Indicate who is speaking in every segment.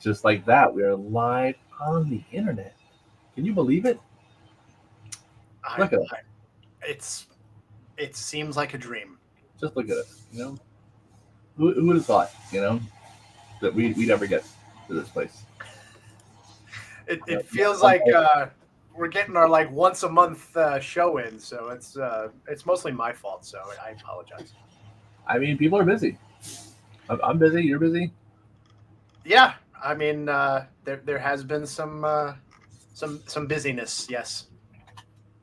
Speaker 1: just like that, we are live on the internet. Can you believe it?
Speaker 2: I,
Speaker 1: Look at us.
Speaker 2: it seems like a dream.
Speaker 1: Just look at us. Who would have thought? That we'd ever get to this place.
Speaker 2: It feels like we're getting our like once a month show in, so it's mostly my fault. So I apologize.
Speaker 1: I mean, people are busy. I'm busy. You're busy.
Speaker 2: Yeah, I mean there has been some busyness. Yes.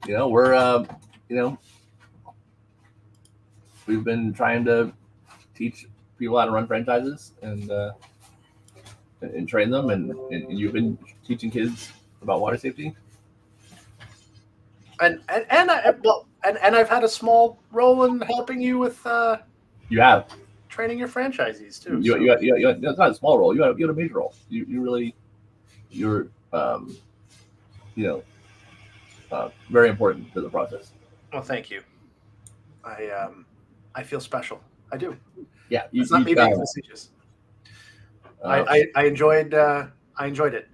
Speaker 1: We're you know we've been trying to teach people how to run franchises and train them, and you've been teaching kids about water safety.
Speaker 2: And I've had a small role in helping you with
Speaker 1: You have
Speaker 2: training your franchisees too.
Speaker 1: you
Speaker 2: So
Speaker 1: you, you, you it's not a small role. You had a major role. You really you're you know very important to the process.
Speaker 2: well, thank you. I feel special. I do.
Speaker 1: Yeah,
Speaker 2: It's not me being facetious.
Speaker 1: uh,
Speaker 2: I enjoyed it,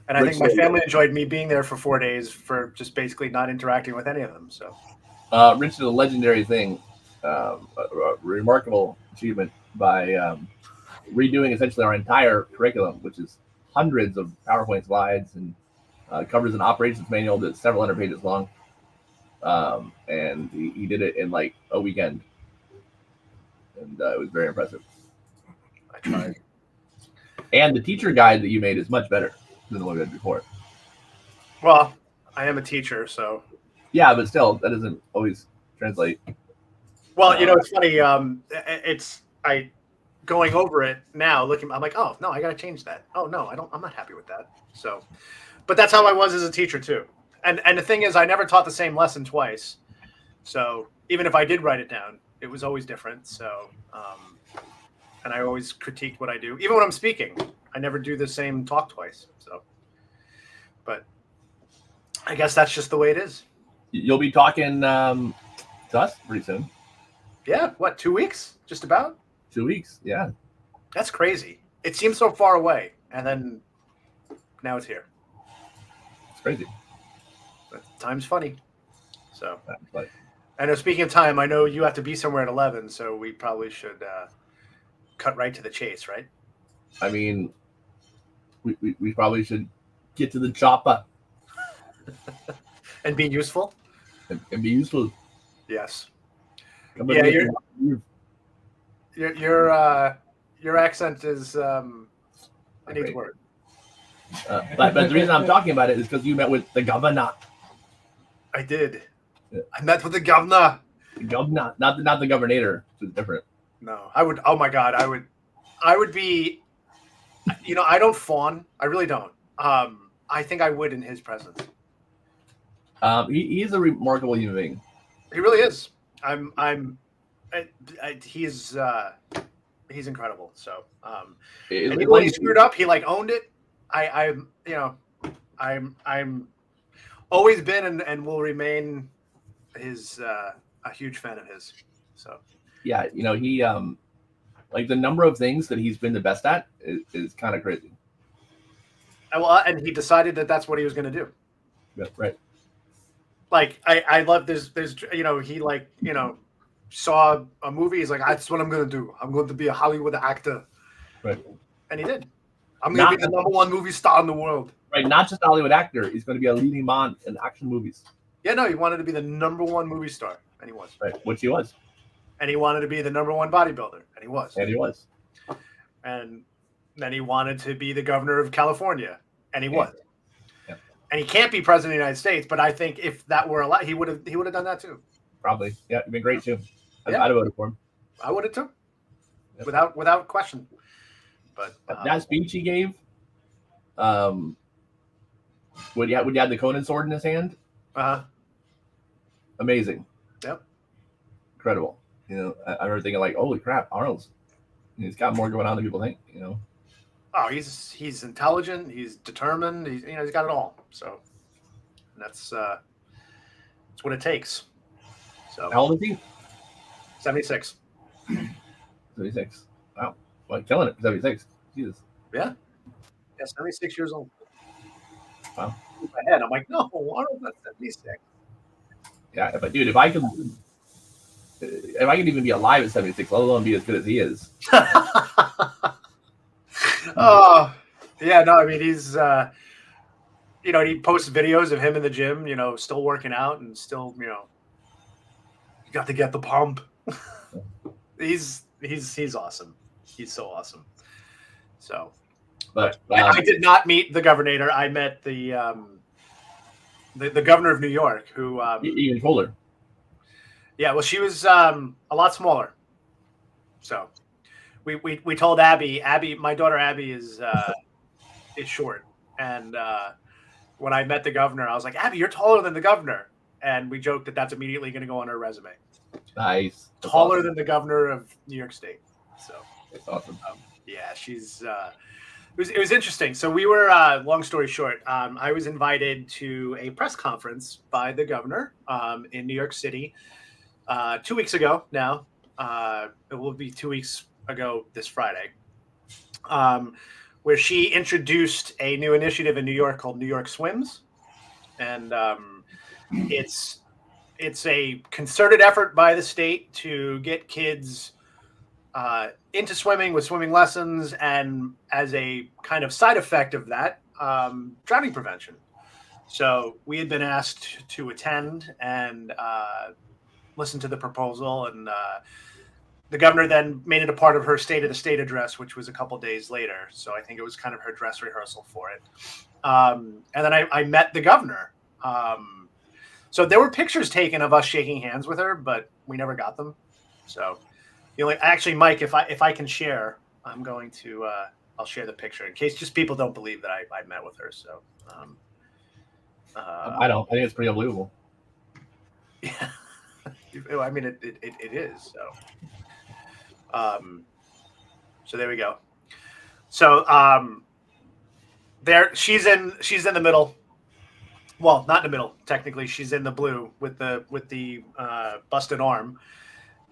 Speaker 2: and I
Speaker 1: Rich
Speaker 2: think my
Speaker 1: said,
Speaker 2: family enjoyed me being there for 4 days for just basically not interacting with any of them. So
Speaker 1: Rich did a legendary thing, a remarkable achievement by redoing essentially our entire curriculum, which is hundreds of PowerPoint slides and covers an operations manual that's several hundred pages long. And he did it in like a weekend, and it was very impressive.
Speaker 2: I tried.
Speaker 1: And the teacher guide that you made is much better than the one we had before.
Speaker 2: Well, I am a teacher, so
Speaker 1: Yeah, but still, that doesn't always translate.
Speaker 2: well, it's funny. It's I going over it now. Looking, I'm like, oh no, I got to change that. Oh no, I don't. I'm not happy with that. So, but that's how I was as a teacher too. And the thing is, I never taught the same lesson twice. So even if I did write it down, it was always different. So, and I always critiqued what I do, even when I'm speaking. I never do the same talk twice. So, but I guess that's just the way it is.
Speaker 1: You'll be talking to us pretty soon.
Speaker 2: Yeah, what, 2 weeks? Just about?
Speaker 1: 2 weeks, yeah.
Speaker 2: That's crazy. It seems so far away, and then now it's here.
Speaker 1: It's crazy.
Speaker 2: But time's funny. So,
Speaker 1: But
Speaker 2: and speaking of time, I know you have to be somewhere at 11, so we probably should cut right to the chase, right?
Speaker 1: I mean, we probably should get to the chopper
Speaker 2: And be useful.
Speaker 1: and be useful.
Speaker 2: Yes.
Speaker 1: Come
Speaker 2: Yeah,
Speaker 1: with
Speaker 2: your accent is I need
Speaker 1: Great.
Speaker 2: to work.
Speaker 1: But the reason I'm talking about it is because you met with the governor.
Speaker 2: I did.
Speaker 1: Yeah.
Speaker 2: I met with the governor.
Speaker 1: The governor, not the governor. It's different.
Speaker 2: No, I would. Oh my god, I would be. I don't fawn. I really don't. I think I would in his presence.
Speaker 1: He's a remarkable human being.
Speaker 2: He really is. He's incredible. So, and when he screwed up, he like owned it. I'm always been and will remain a huge fan of his. So
Speaker 1: yeah, he like the number of things that he's been the best at is kind of crazy.
Speaker 2: And he decided that that's what he was going to do.
Speaker 1: Yeah, right.
Speaker 2: Like I love there's he saw a movie. He's like, that's what I'm going to do. I'm going to be a Hollywood actor.
Speaker 1: Right.
Speaker 2: And he did. I'm going to be the number one movie star in the world.
Speaker 1: Right. Not just a Hollywood actor. He's going to be a leading man in action movies.
Speaker 2: Yeah, no, he wanted to be the number one movie star, and he was.
Speaker 1: Right, which he was.
Speaker 2: And he wanted to be the number one bodybuilder, and he was.
Speaker 1: And he was.
Speaker 2: And then he wanted to be the governor of California, and he was.
Speaker 1: Yeah.
Speaker 2: And he can't be president of the United States, but I think if that were allowed, he would have done that too.
Speaker 1: Probably. Yeah, it'd been great too.
Speaker 2: Yeah.
Speaker 1: I'd have voted for him.
Speaker 2: I would have too.
Speaker 1: Yep.
Speaker 2: Without question. But
Speaker 1: that speech he gave, when he had the Conan sword in his hand. Amazing.
Speaker 2: Yep.
Speaker 1: Incredible. I remember thinking like, holy crap, Arnold's he's got more going on than people think,
Speaker 2: Oh, he's intelligent, he's determined, he's got it all. So that's what it takes. So
Speaker 1: how old is he?
Speaker 2: 76.
Speaker 1: 76. Wow. Well, killing it. 76. Jesus.
Speaker 2: Yeah. Yeah, 76 years old.
Speaker 1: Wow.
Speaker 2: In my head, I'm like, no, Arnold's not 76.
Speaker 1: Yeah, if I could even be alive at 76, let alone be as good as he is.
Speaker 2: Oh, yeah, no, I mean, he's, he posts videos of him in the gym, still working out and still, you got to get the pump. He's awesome. He's so awesome. So, but I did not meet the governor. I met the governor of New York, who
Speaker 1: even cooler.
Speaker 2: Yeah, well, she was a lot smaller. So we told Abby, my daughter Abby is short, and when I met the governor, I was like, Abby, you're taller than the governor, and we joked that that's immediately going to go on her resume.
Speaker 1: Nice. That's
Speaker 2: taller
Speaker 1: awesome.
Speaker 2: than the governor of New York State. So
Speaker 1: that's awesome.
Speaker 2: Yeah, she's. It was interesting. So we were. Long story short, I was invited to a press conference by the governor in New York City 2 weeks ago. Now it will be 2 weeks ago this Friday, where she introduced a new initiative in New York called New York Swims, and it's a concerted effort by the state to get kids into swimming with swimming lessons, and as a kind of side effect of that, drowning prevention. So we had been asked to attend and listen to the proposal, and the governor then made it a part of her State of the State address, which was a couple days later. So I think it was kind of her dress rehearsal for it. And then I met the governor. So there were pictures taken of us shaking hands with her, but we never got them. So actually, Mike, if I can share, I'm going to I'll share the picture in case just people don't believe that I met with her. So
Speaker 1: I don't. I think it's pretty unbelievable.
Speaker 2: Yeah, I mean it is. So there we go. So there she's in the middle. Well, not in the middle. Technically, she's in the blue with the busted arm.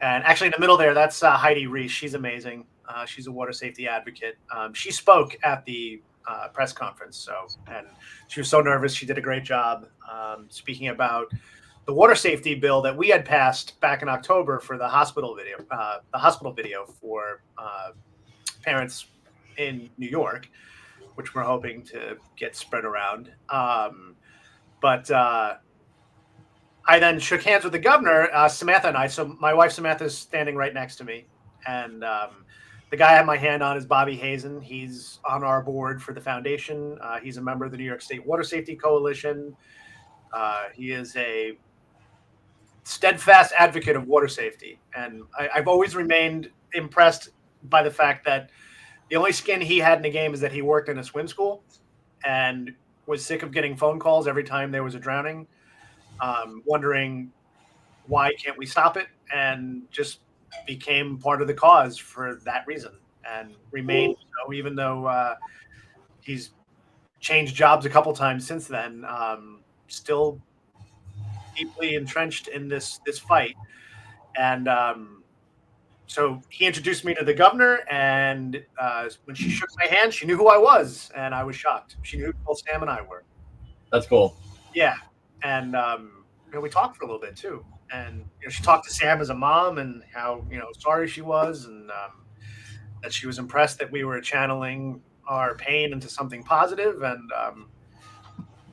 Speaker 2: And actually, in the middle there, that's Heidi Reese. She's amazing. She's a water safety advocate. She spoke at the press conference, and she was so nervous. She did a great job speaking about the water safety bill that we had passed back in October for the hospital video for parents in New York, which we're hoping to get spread around. But I then shook hands with the governor, Samantha and I. So my wife Samantha is standing right next to me, and the guy I had my hand on is Bobby Hazen. He's on our board for the foundation. He's a member of the New York State Water Safety Coalition. He is a steadfast advocate of water safety, and I've always remained impressed by the fact that the only skin he had in the game is that he worked in a swim school and was sick of getting phone calls every time there was a drowning. Wondering why can't we stop it, and just became part of the cause for that reason, and remained so, even though he's changed jobs a couple times since then. Still deeply entrenched in this fight, and so he introduced me to the governor, and when she shook my hand, she knew who I was, and I was shocked. She knew who both Sam and I were.
Speaker 1: That's cool.
Speaker 2: Yeah, and we talked for a little bit too, and she talked to Sam as a mom and how sorry she was, and that she was impressed that we were channeling our pain into something positive. And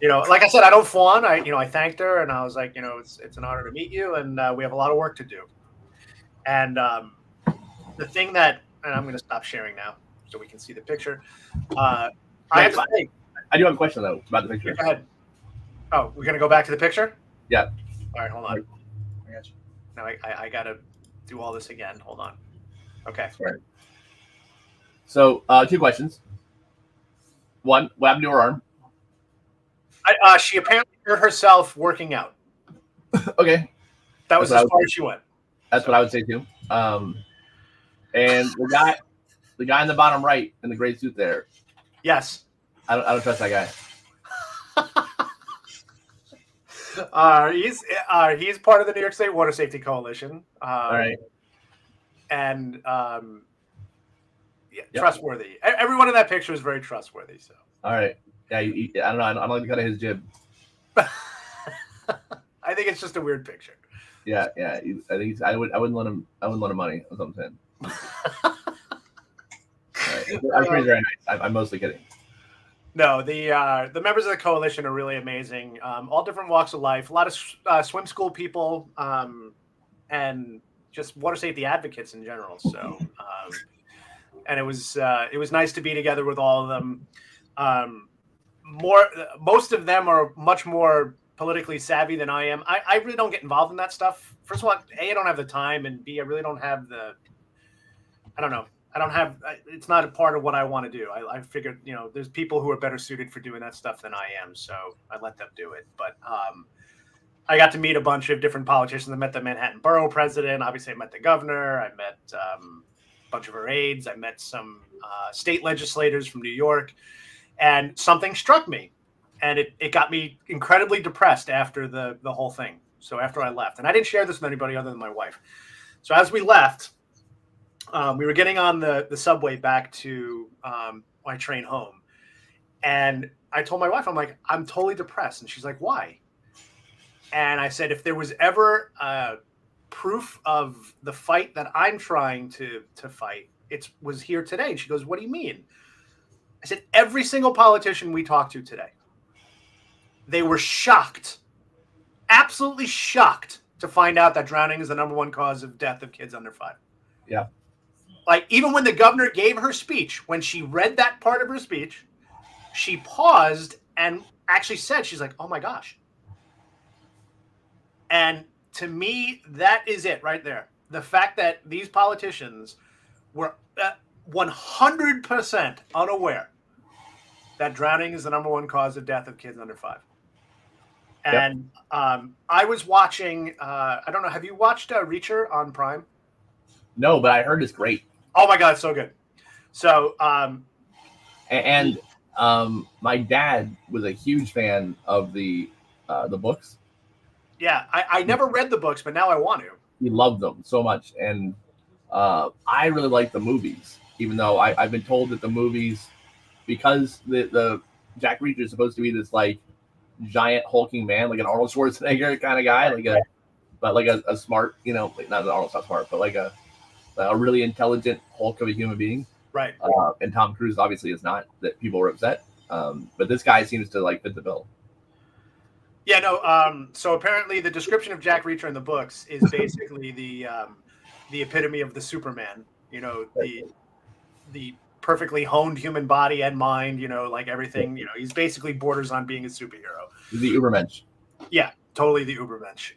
Speaker 2: like I said, I don't fawn. I thanked her, and I was like, it's an honor to meet you, and we have a lot of work to do. And the thing that, and I'm going to stop sharing now so we can see the picture. I have to say,
Speaker 1: I do have a question though about the picture.
Speaker 2: Go ahead. Oh, we're going to go back to the picture?
Speaker 1: Yeah.
Speaker 2: All right, hold on. I got you. Now I got to do all this again. Hold on. Okay.
Speaker 1: Right. So, 2 questions. One, what happened to her arm?
Speaker 2: She apparently hurt herself working out.
Speaker 1: Okay.
Speaker 2: That was as far as she went.
Speaker 1: That's what I would say too. And the guy in the bottom right in the gray suit there.
Speaker 2: Yes.
Speaker 1: I don't trust that guy.
Speaker 2: He's part of the New York State Water Safety Coalition.
Speaker 1: All right.
Speaker 2: And trustworthy. Everyone in that picture is very trustworthy. So.
Speaker 1: All right. Yeah, I don't know. I don't like the cut of his jib.
Speaker 2: I think it's just a weird picture.
Speaker 1: Yeah. I think I wouldn't let him. I wouldn't let him money. That's what I'm saying. I'm pretty very nice. I'm mostly kidding.
Speaker 2: No, the members of the coalition are really amazing. All different walks of life. A lot of swim school people, and just water safety advocates in general. So, and it was nice to be together with all of them. Most of them are much more politically savvy than I am. I really don't get involved in that stuff. First of all, A, I don't have the time, and B, I really don't have I don't know. I don't have, it's not a part of what I want to do. I figured, there's people who are better suited for doing that stuff than I am. So I let them do it. But I got to meet a bunch of different politicians. I met the Manhattan Borough president. Obviously, I met the governor. I met a bunch of her aides. I met some state legislators from New York. And something struck me. And it got me incredibly depressed after the whole thing. So after I left. And I didn't share this with anybody other than my wife. So as we left, we were getting on the subway back to my train home. And I told my wife, I'm like, I'm totally depressed. And she's like, why? And I said, if there was ever proof of the fight that I'm trying to fight, it was here today. And she goes, what do you mean? I said, every single politician we talked to today, they were shocked, absolutely shocked to find out that drowning is the #1 cause of death of kids under 5.
Speaker 1: Yeah.
Speaker 2: Like, even when the governor gave her speech, when she read that part of her speech, she paused and actually said, she's like, oh my gosh. And to me, that is it right there. The fact that these politicians were 100% unaware that drowning is the #1 cause of death of kids under 5. And I was watching, I don't know, have you watched Reacher on Prime?
Speaker 1: No, but I heard it's great.
Speaker 2: Oh my God, it's so good. So,
Speaker 1: my dad was a huge fan of the books.
Speaker 2: Yeah, I never read the books, but now I want to.
Speaker 1: He loved them so much, and I really like the movies, even though I've been told that the movies, because the Jack Reacher is supposed to be this like giant hulking man, like an Arnold Schwarzenegger kind of guy, like a smart, like not that Arnold's not smart, but like a really intelligent Hulk of a human being.
Speaker 2: Right.
Speaker 1: And Tom Cruise obviously is not, that people were upset. But this guy seems to like fit the bill.
Speaker 2: Yeah, no. So apparently the description of Jack Reacher in the books is basically the epitome of the Superman, the perfectly honed human body and mind, like everything, he's basically borders on being a superhero.
Speaker 1: The Ubermensch.
Speaker 2: Yeah, totally the Ubermensch.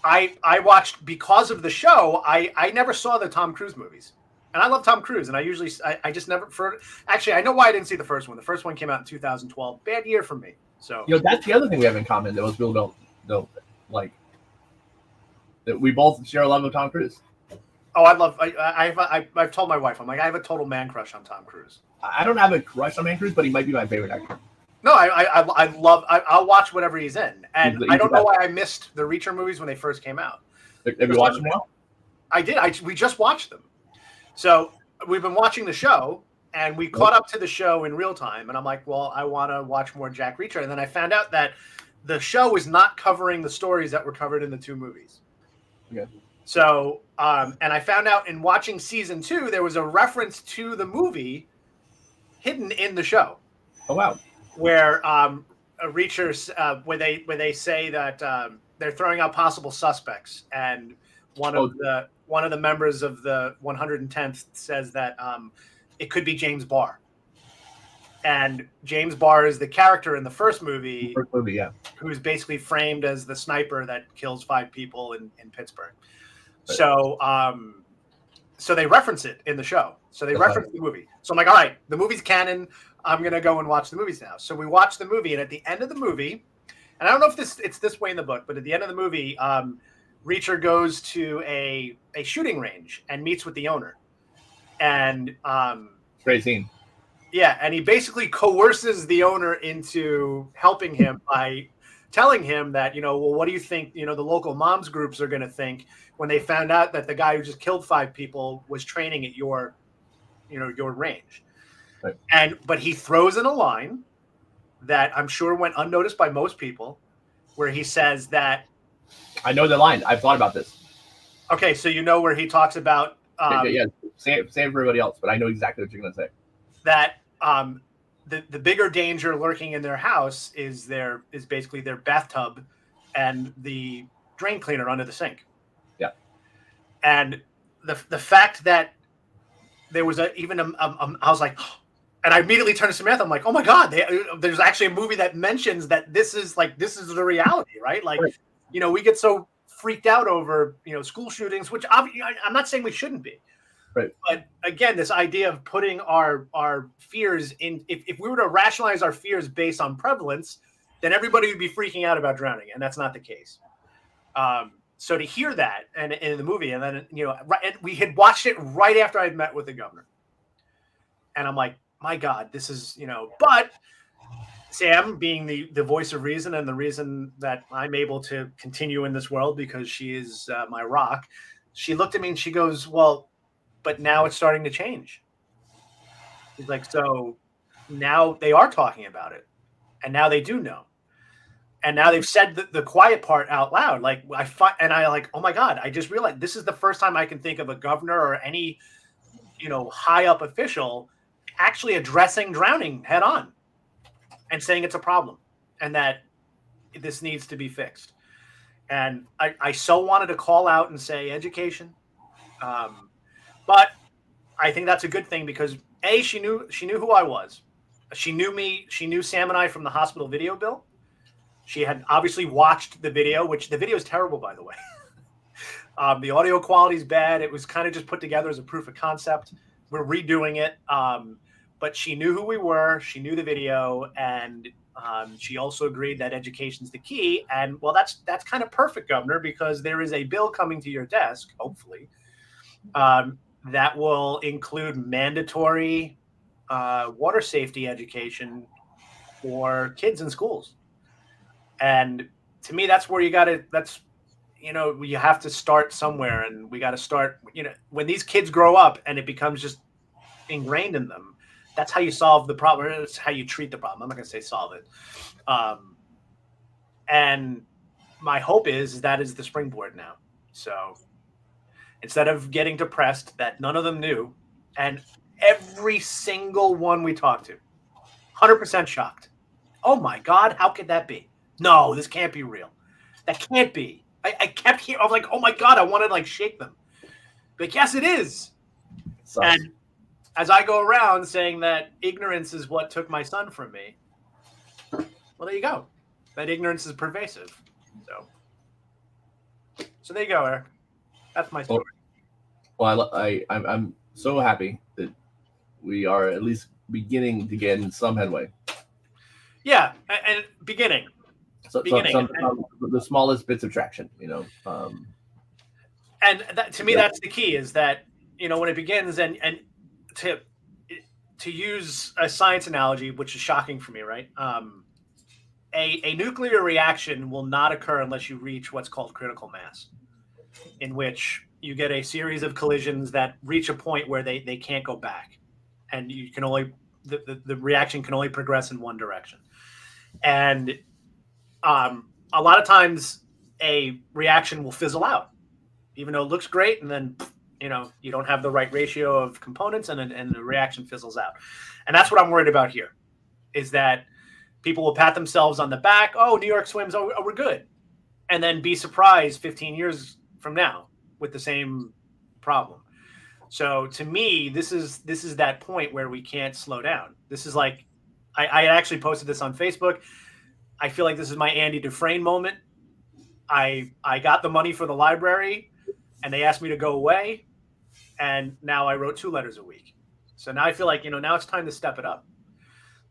Speaker 2: I watched, because of the show, I never saw the Tom Cruise movies. And I love Tom Cruise, and I just never, actually, I know why I didn't see the first one. The first one came out in 2012. Bad year for me. So
Speaker 1: that's the other thing we have in common that most people don't like. That we both share a love of Tom Cruise.
Speaker 2: Oh, I've told my wife, I'm like, I have a total man crush on Tom Cruise.
Speaker 1: I don't have a crush on Man Cruise, but he might be my favorite actor.
Speaker 2: No, I'll watch whatever he's in. And I don't know why I missed the Reacher movies when they first came out.
Speaker 1: Have you watched them now?
Speaker 2: I did. We just watched them. So we've been watching the show, and we caught up to the show in real time. And I'm like, well, I want to watch more Jack Reacher. And then I found out that the show was not covering the stories that were covered in the 2 movies.
Speaker 1: Okay.
Speaker 2: So, and I found out in watching season 2, there was a reference to the movie hidden in the show.
Speaker 1: Oh, wow.
Speaker 2: Where Reachers, where they say that they're throwing out possible suspects, and one of the members of the 110th says that it could be James Barr. And James Barr is the character in the first movie,
Speaker 1: yeah,
Speaker 2: who's basically framed as the sniper that kills 5 people in Pittsburgh.
Speaker 1: Right.
Speaker 2: So they reference it in the show. So they reference the movie. So I'm like, all right, the movie's canon. I'm going to go and watch the movies now. So we watch the movie, and at the end of the movie, and I don't know if it's this way in the book, but at the end of the movie, Reacher goes to a shooting range and meets with the owner. And
Speaker 1: great scene.
Speaker 2: Yeah, and he basically coerces the owner into helping him by telling him that, well, what do you think, the local moms groups are going to think when they found out that the guy who just killed 5 people was training at your range.
Speaker 1: Right.
Speaker 2: But he throws in a line that I'm sure went unnoticed by most people, where he says that,
Speaker 1: I know the line. I've thought about this.
Speaker 2: okay, so where he talks about
Speaker 1: Yeah, say it for everybody else, but I know exactly what you're going to say.
Speaker 2: That the bigger danger lurking in their house is basically their bathtub and the drain cleaner under the sink.
Speaker 1: Yeah.
Speaker 2: And the fact that there was I was like, and I immediately turned to Samantha. I'm like, oh my God, there's actually a movie that mentions that this is the reality, right? Like,
Speaker 1: right.
Speaker 2: We get so freaked out over, school shootings, which I'm not saying we shouldn't be.
Speaker 1: Right.
Speaker 2: But again, this idea of putting our fears in, if we were to rationalize our fears based on prevalence, then everybody would be freaking out about drowning. And that's not the case. So to hear that and in the movie, and then, and we had watched it right after I'd met with the governor. And I'm like, my God, this is, but Sam, being the voice of reason and the reason that I'm able to continue in this world because she is my rock, she looked at me and she goes, well, but now it's starting to change. She's like, so now they are talking about it. And now they do know. And now they've said the quiet part out loud. Like oh my God, I just realized this is the first time I can think of a governor or any, high up official actually addressing drowning head on and saying it's a problem and that this needs to be fixed. And I so wanted to call out and say education. But I think that's a good thing because she knew who I was. She knew me. She knew Sam and I from the hospital video bill. She had obviously watched the video, which the video is terrible, by the way. The audio quality is bad. It was kind of just put together as a proof of concept. We're redoing it. But she knew who we were. She knew the video. And she also agreed that education's the key. And well, that's kind of perfect, Governor, because there is a bill coming to your desk, hopefully, that will include mandatory water safety education for kids in schools. And to me, that's where you have to start somewhere. And we got to start, when these kids grow up and it becomes just ingrained in them, that's how you solve the problem. It's how you treat the problem. I'm not going to say solve it. And my hope is that is the springboard now. So instead of getting depressed that none of them knew, and every single one we talked to, 100% shocked. Oh my God, how could that be? No, this can't be real. That can't be. I kept hearing, I was like, oh my God, I wanted to shake them. But yes, it is. And as I go around saying that ignorance is what took my son from me, well, there you go. That ignorance is pervasive. So there you go, Eric. That's my story.
Speaker 1: Well, I'm so happy that we are at least beginning to get in some headway.
Speaker 2: Yeah, and beginning.
Speaker 1: The smallest bits of traction,
Speaker 2: And that, to me, that's the key. Is that when it begins, and to use a science analogy, which is shocking for me, right? A nuclear reaction will not occur unless you reach what's called critical mass, in which you get a series of collisions that reach a point where they can't go back, and you can only the reaction can only progress in one direction. And a lot of times a reaction will fizzle out, even though it looks great, and then you don't have the right ratio of components, and the reaction fizzles out. And that's what I'm worried about here, is that people will pat themselves on the back. Oh, New York swims. Oh, we're good. And then be surprised 15 years from now with the same problem. So to me, this is that point where we can't slow down. This is like, I actually posted this on Facebook. I feel like this is my Andy Dufresne moment. I got the money for the library and they asked me to go away. And now I wrote 2 letters a week. So now I feel like, now it's time to step it up.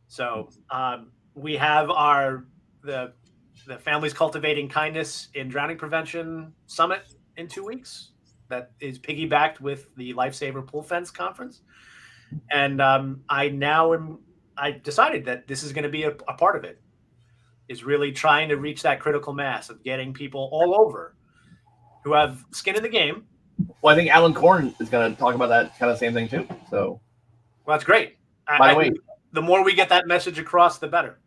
Speaker 2: So we have the Families Cultivating Kindness in Drowning Prevention Summit in 2 weeks. That is piggybacked with the Lifesaver Pool Fence Conference. And I decided that this is going to be a part of it. is really trying to reach that critical mass of getting people all over who have skin in the game.
Speaker 1: Well, I think Alan Korn is going to talk about that kind of same thing too. So,
Speaker 2: well, that's great.
Speaker 1: By the way,
Speaker 2: the more we get that message across, the better.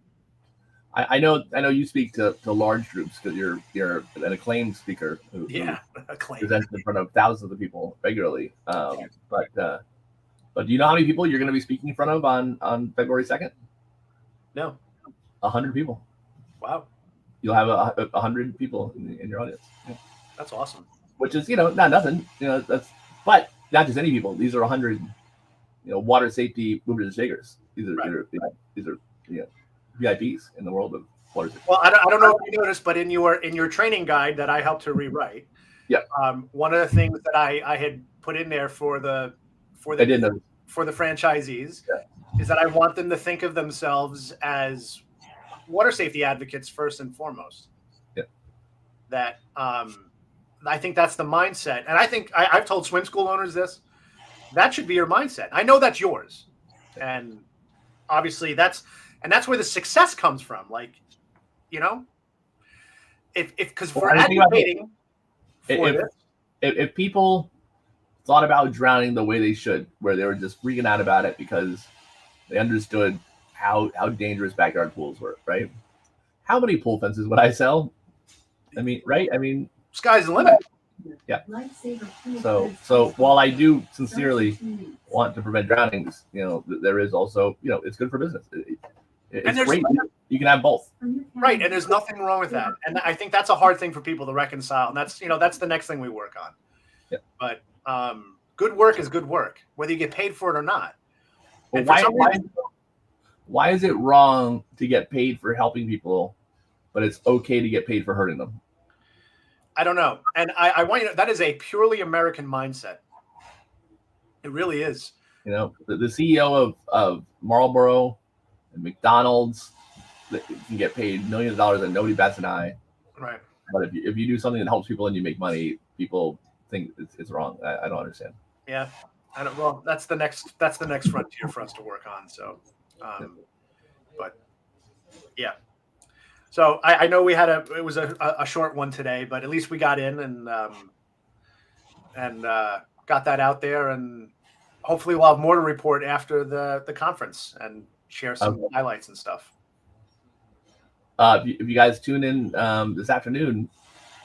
Speaker 1: I know you speak to large groups because you're an acclaimed speaker who presents in front of thousands of people regularly. But do you know how many people you're going to be speaking in front of on February 2nd?
Speaker 2: No.
Speaker 1: 100 people.
Speaker 2: Wow.
Speaker 1: You'll have 100 people in your audience. Yeah.
Speaker 2: That's awesome.
Speaker 1: Which is not nothing. But not just any people. These are 100 water safety movers and shakers. These are VIPs in the world of water safety.
Speaker 2: Well, I don't know if you noticed, but in your training guide that I helped to rewrite, one of the things that I had put in there for the franchisees is that I want them to think of themselves as water safety advocates first and foremost.
Speaker 1: Yeah.
Speaker 2: That I think that's the mindset, and I think I've told swim school owners this. That should be your mindset. I know that's yours, and obviously that's where the success comes from. Like, because we're advocating for this.
Speaker 1: If people thought about drowning the way they should, where they were just freaking out about it because they understood how dangerous backyard pools were, right? How many pool fences would I sell? I mean, right? I mean,
Speaker 2: sky's the limit.
Speaker 1: Yeah. So while I do sincerely want to prevent drownings, there is also, it's good for business. It's great. You can have both.
Speaker 2: Right. And there's nothing wrong with that. And I think that's a hard thing for people to reconcile. And that's the next thing we work on.
Speaker 1: Yeah.
Speaker 2: But good work is good work, whether you get paid for it or not.
Speaker 1: Well, why is it wrong to get paid for helping people, but it's okay to get paid for hurting them?
Speaker 2: I don't know. And I want you to know, that is a purely American mindset. It really is.
Speaker 1: The CEO of Marlboro and McDonald's can get paid millions of dollars and nobody bats an eye.
Speaker 2: Right.
Speaker 1: But if you do something that helps people and you make money, people think it's wrong. I don't understand.
Speaker 2: Yeah. I don't. Well, that's the next frontier for us to work on. So, but yeah. So I know we had it was a short one today, but at least we got in and got that out there, and hopefully we'll have more to report after the conference and share some highlights and stuff.
Speaker 1: If you guys tune in this afternoon,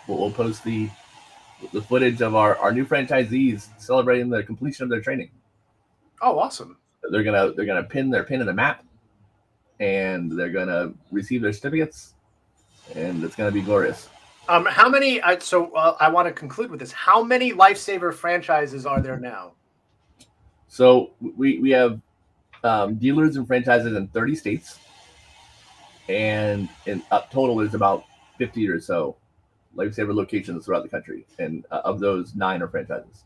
Speaker 1: we'll post the footage of our new franchisees celebrating the completion of their training.
Speaker 2: Oh, awesome!
Speaker 1: They're gonna pin their pin in the map, and they're gonna receive their certificates, and it's gonna be glorious.
Speaker 2: How many? I want to conclude with this. How many Lifesaver franchises are there now?
Speaker 1: So we have dealers and franchises in 30 states, and in total there's about 50 or so Lifesaver locations throughout the country, and of those 9 are franchises.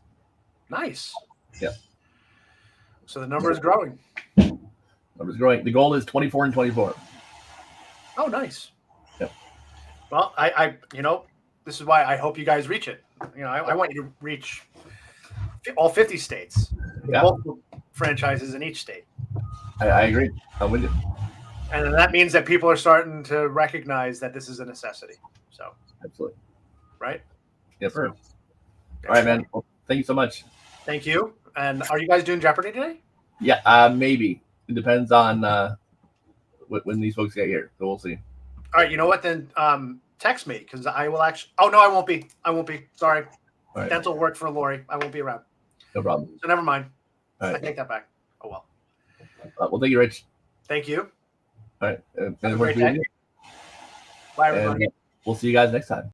Speaker 2: Nice.
Speaker 1: Yeah.
Speaker 2: So the number is growing.
Speaker 1: Number's growing. The goal is 24 and 24.
Speaker 2: Oh, nice.
Speaker 1: Yeah.
Speaker 2: Well, I this is why I hope you guys reach it. I want you to reach all 50 states.
Speaker 1: Yeah.
Speaker 2: Multiple franchises in each state.
Speaker 1: I agree. I'm with you.
Speaker 2: And that means that people are starting to recognize that this is a necessity. So.
Speaker 1: Absolutely.
Speaker 2: Right?
Speaker 1: Yes, sir. All right, man. Well, thank you so much.
Speaker 2: Thank you. And are you guys doing Jeopardy today?
Speaker 1: Yeah, maybe. It depends on when these folks get here. So we'll see.
Speaker 2: All right. You know what? Then text me because I will actually. Oh, no, I won't be. Sorry.
Speaker 1: Right.
Speaker 2: Dental work for Lori. I won't be around.
Speaker 1: No problem.
Speaker 2: So never mind.
Speaker 1: All right.
Speaker 2: I take that back. Oh, well.
Speaker 1: Well, thank you, Rich.
Speaker 2: Thank you.
Speaker 1: All right.
Speaker 2: Have a great day. Bye, everybody.
Speaker 1: And we'll see you guys next time.